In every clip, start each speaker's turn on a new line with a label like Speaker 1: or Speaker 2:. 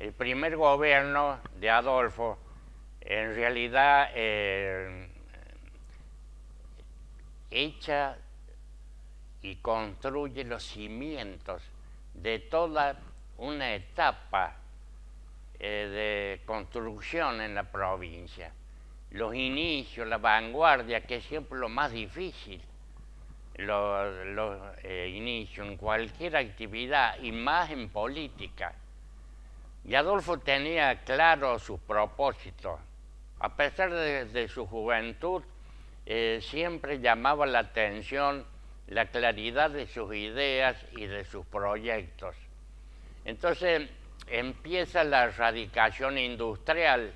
Speaker 1: el primer gobierno de Adolfo en realidad echa y construye los cimientos de toda una etapa de construcción en la provincia. Los inicios, la vanguardia, que es siempre lo más difícil, los inicios en cualquier actividad y más en política. Y Adolfo tenía claro sus propósitos. A pesar de su juventud, siempre llamaba la atención la claridad de sus ideas y de sus proyectos. Entonces empieza la erradicación industrial,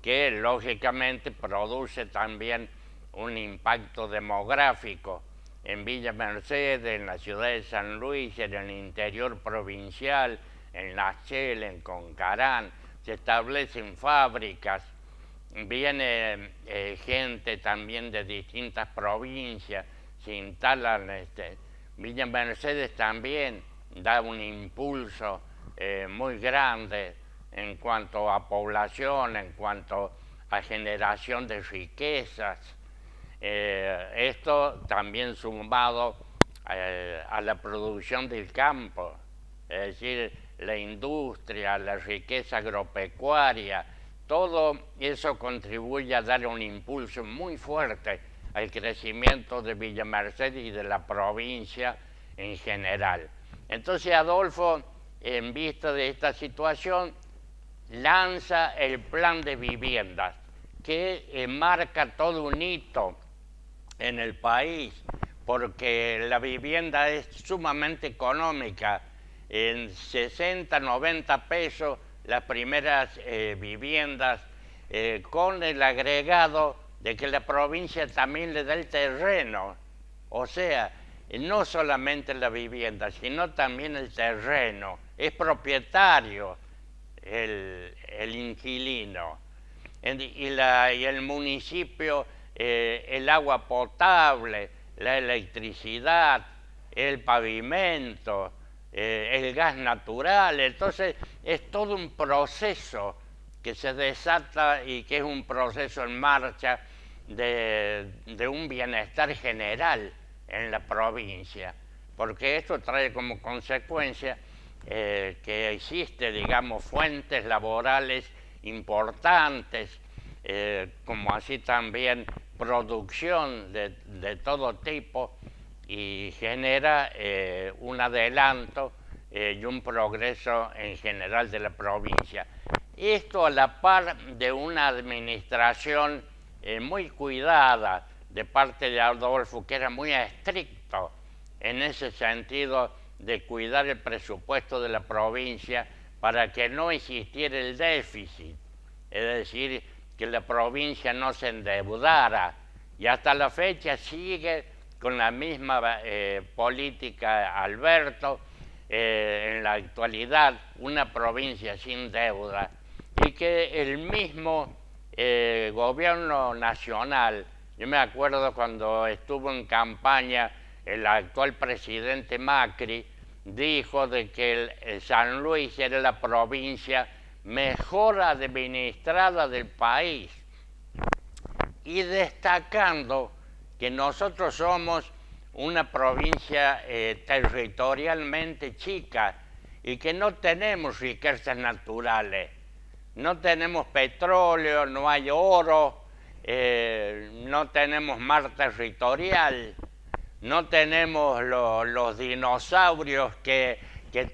Speaker 1: que lógicamente produce también un impacto demográfico en Villa Mercedes, en la ciudad de San Luis, en el interior provincial, en Nachel, en Concarán. Se establecen fábricas, viene gente también de distintas provincias, se instalan. Villa Mercedes también da un impulso muy grande en cuanto a población, en cuanto a generación de riquezas. Esto también sumado a la producción del campo, es decir, la industria, la riqueza agropecuaria, todo eso contribuye a dar un impulso muy fuerte al crecimiento de Villa Mercedes y de la provincia en general. Entonces Adolfo, en vista de esta situación, lanza el plan de viviendas, que marca todo un hito en el país, porque la vivienda es sumamente económica. En 60, 90 pesos las primeras viviendas, con el agregado de que la provincia también le da el terreno. O sea, no solamente la vivienda, sino también el terreno. Es propietario el inquilino. Y el municipio, el agua potable, la electricidad, el pavimento, el gas natural. Entonces es todo un proceso que se desata y que es un proceso en marcha de un bienestar general en la provincia, porque esto trae como consecuencia que existe, digamos, fuentes laborales importantes, como así también producción de todo tipo, y genera un adelanto y un progreso en general de la provincia. Esto a la par de una administración muy cuidada de parte de Adolfo, que era muy estricto en ese sentido de cuidar el presupuesto de la provincia para que no existiera el déficit, es decir, que la provincia no se endeudara, y hasta la fecha sigue con la misma política Alberto. En la actualidad, una provincia sin deuda, y que el mismo gobierno nacional, yo me acuerdo cuando estuvo en campaña el actual presidente Macri, dijo de que San Luis era la provincia mejor administrada del país, y destacando que nosotros somos una provincia territorialmente chica y que no tenemos riquezas naturales, no tenemos petróleo, no hay oro, no tenemos mar territorial, no tenemos los dinosaurios que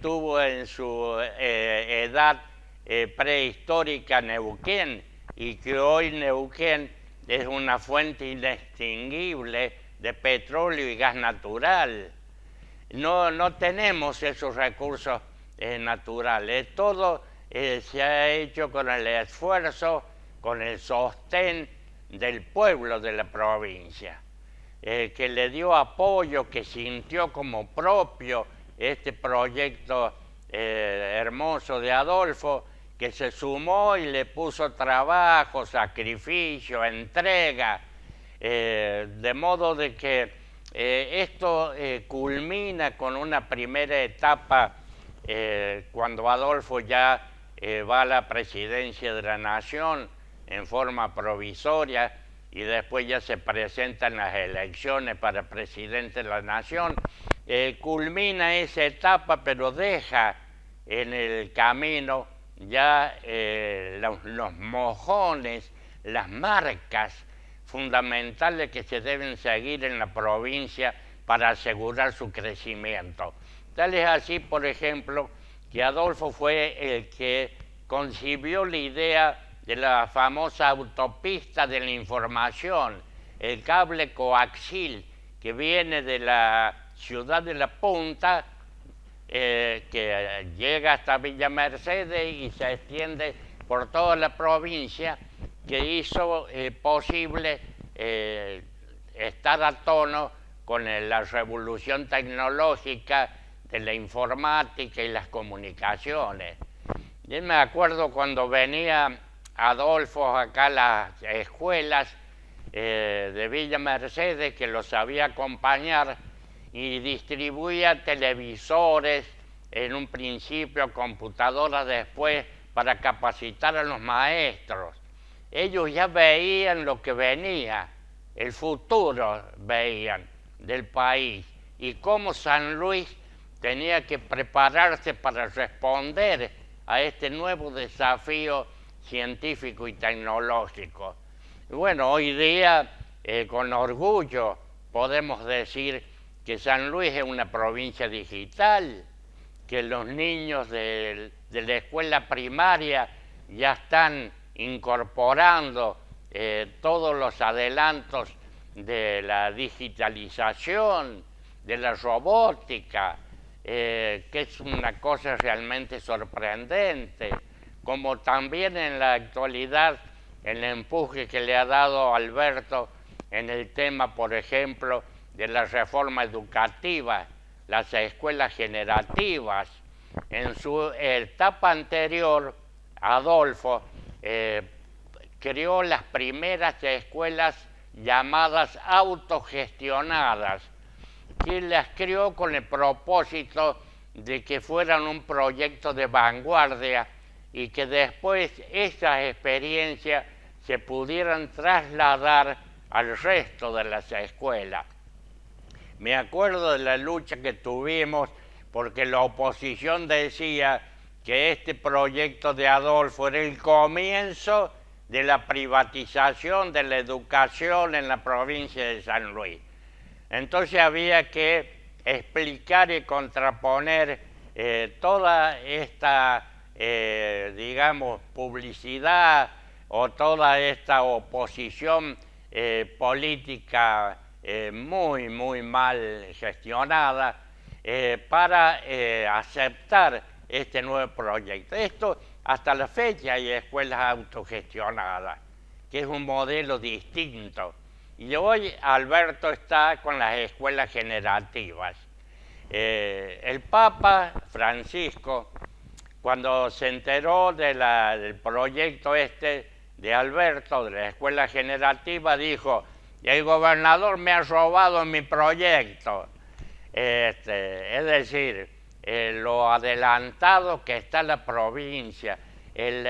Speaker 1: tuvo en su edad prehistórica Neuquén, y que hoy Neuquén es una fuente inextinguible de petróleo y gas natural. No tenemos esos recursos naturales. Todo se ha hecho con el esfuerzo, con el sostén del pueblo de la provincia, que le dio apoyo, que sintió como propio este proyecto hermoso de Adolfo, que se sumó y le puso trabajo, sacrificio, entrega, de modo de que esto culmina con una primera etapa cuando Adolfo ya va a la presidencia de la Nación en forma provisoria y después ya se presentan las elecciones para presidente de la Nación, culmina esa etapa, pero deja en el camino ya los mojones, las marcas fundamentales que se deben seguir en la provincia para asegurar su crecimiento. Tal es así, por ejemplo, que Adolfo fue el que concibió la idea de la famosa autopista de la información, el cable coaxil que viene de la ciudad de La Punta, que llega hasta Villa Mercedes y se extiende por toda la provincia, que hizo posible estar a tono con la revolución tecnológica de la informática y las comunicaciones. Yo me acuerdo cuando venía Adolfo acá a las escuelas de Villa Mercedes, que lo sabía acompañar, y distribuía televisores, en un principio computadoras después, para capacitar a los maestros. Ellos ya veían lo que venía, el futuro veían del país y cómo San Luis tenía que prepararse para responder a este nuevo desafío científico y tecnológico. Y bueno, hoy día con orgullo podemos decir que San Luis es una provincia digital, que los niños de la escuela primaria ya están incorporando todos los adelantos de la digitalización, de la robótica, que es una cosa realmente sorprendente, como también en la actualidad el empuje que le ha dado Alberto en el tema, por ejemplo, de la reforma educativa, las escuelas generativas. En su etapa anterior, Adolfo creó las primeras escuelas llamadas autogestionadas, que las creó con el propósito de que fueran un proyecto de vanguardia y que después esas experiencias se pudieran trasladar al resto de las escuelas. Me acuerdo de la lucha que tuvimos porque la oposición decía que este proyecto de Adolfo era el comienzo de la privatización de la educación en la provincia de San Luis. Entonces había que explicar y contraponer toda esta, digamos, publicidad o toda esta oposición política muy mal gestionada para aceptar este nuevo proyecto. Esto hasta la fecha hay escuelas autogestionadas, que es un modelo distinto. Y hoy Alberto está con las escuelas generativas. El Papa Francisco, cuando se enteró del proyecto de Alberto, de la escuela generativa, dijo: el gobernador me ha robado mi proyecto. Es decir, lo adelantado que está la provincia, el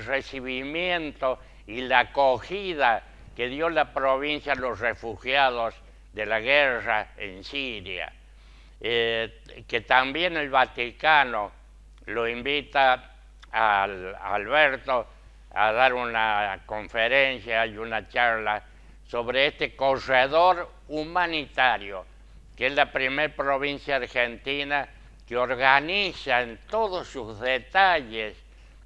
Speaker 1: recibimiento y la acogida que dio la provincia a los refugiados de la guerra en Siria, que también el Vaticano lo invita a Alberto a dar una conferencia y una charla sobre este corredor humanitario, que es la primera provincia argentina que organiza en todos sus detalles,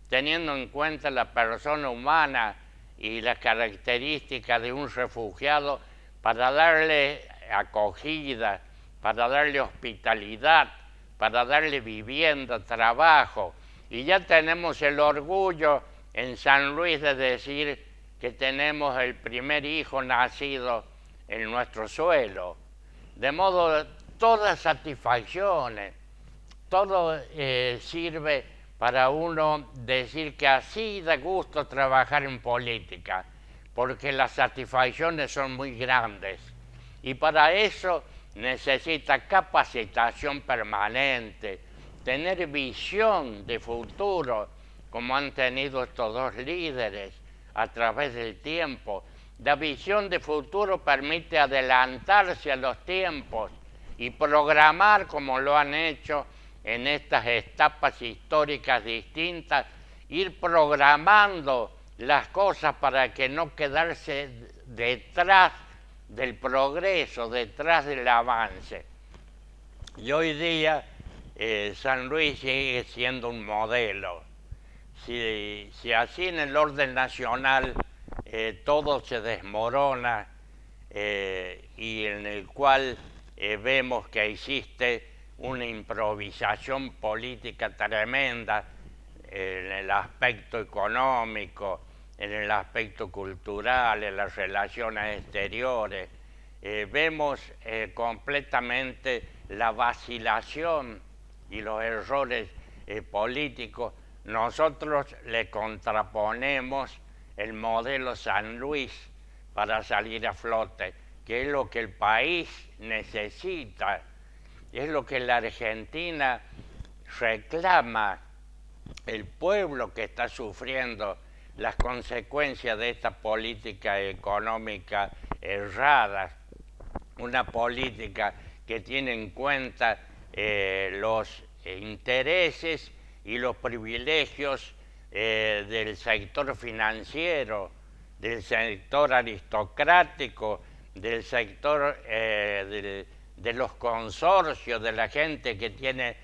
Speaker 1: teniendo en cuenta la persona humana y las características de un refugiado, para darle acogida, para darle hospitalidad, para darle vivienda, trabajo. Y ya tenemos el orgullo en San Luis de decir que tenemos el primer hijo nacido en nuestro suelo. De modo, todas satisfacciones, todo sirve para uno decir que así da gusto trabajar en política, porque las satisfacciones son muy grandes. Y para eso necesita capacitación permanente, tener visión de futuro, como han tenido estos dos líderes a través del tiempo. La visión de futuro permite adelantarse a los tiempos y programar, como lo han hecho en estas etapas históricas distintas, ir programando las cosas para que no quedarse detrás del progreso, detrás del avance. Y hoy día San Luis sigue siendo un modelo. Si así en el orden nacional todo se desmorona y en el cual vemos que existe una improvisación política tremenda en el aspecto económico, en el aspecto cultural, en las relaciones exteriores, vemos completamente la vacilación y los errores políticos. Nosotros le contraponemos el modelo San Luis para salir a flote, que es lo que el país necesita, es lo que la Argentina reclama, el pueblo que está sufriendo las consecuencias de esta política económica errada, una política que tiene en cuenta los intereses y los privilegios del sector financiero, del sector aristocrático, del sector de los consorcios, de la gente que tiene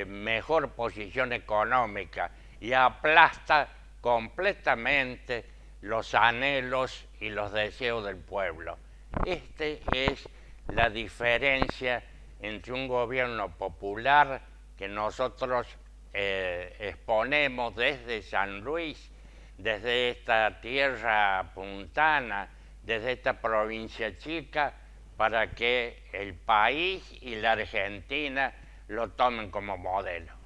Speaker 1: mejor posición económica, y aplasta completamente los anhelos y los deseos del pueblo. Esta es la diferencia entre un gobierno popular que nosotros exponemos desde San Luis, desde esta tierra puntana, desde esta provincia chica, para que el país y la Argentina lo tomen como modelo.